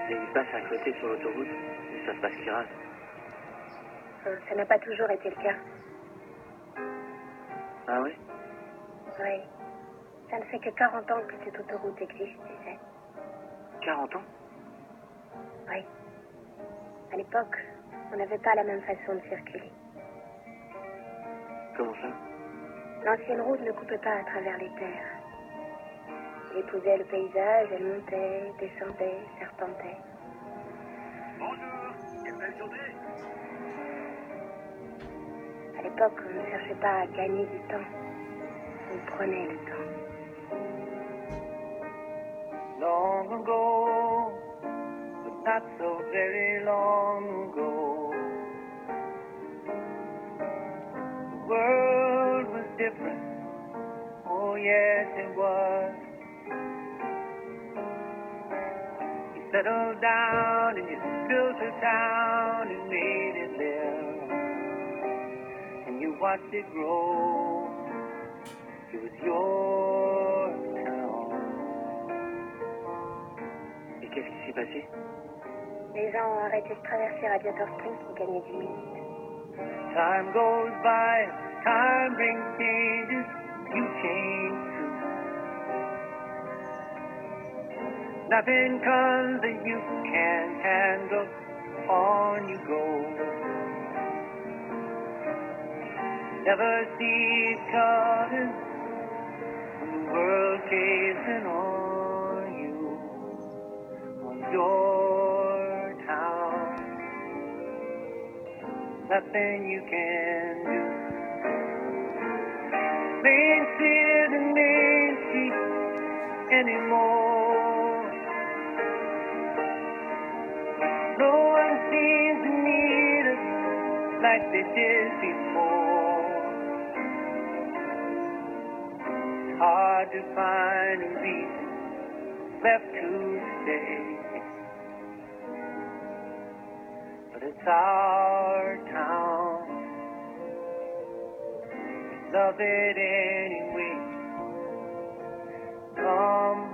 Et ils passent à côté sur l'autoroute, ils savent pas ce qu'ils ratent. Ça n'a pas toujours été le cas. Ah ouais? Oui. Ça ne fait que 40 ans que cette autoroute existe, tu sais. 40 ans? Oui. À l'époque, on n'avait pas la même façon de circuler. Comment ça? L'ancienne route ne coupait pas à travers les terres. Elle épousait le paysage, elle montait, descendait, serpentait. Bonjour, quelle belle journée. À l'époque, on ne cherchait pas à gagner du temps. On prenait le temps. Long ago, but not so very long ago, the world was different. Oh yes, it was. You settled down and you built a town and made it live, and you watched it grow. It was your town. Et qu'est-ce qui s'est passé? Les gens ont arrêté de traverser Radiator Springs pour gagner 10 minutes. Time goes by, time brings changes, you change too. Nothing comes that you can't handle, on you go. Never see it coming, when the world chasing on you, on your town. Nothing you can do. Main Street isn't Main Street anymore. No one seems to need us like they did before. It's hard to find a reason left to stay, but it's our town. Love it anyway. Come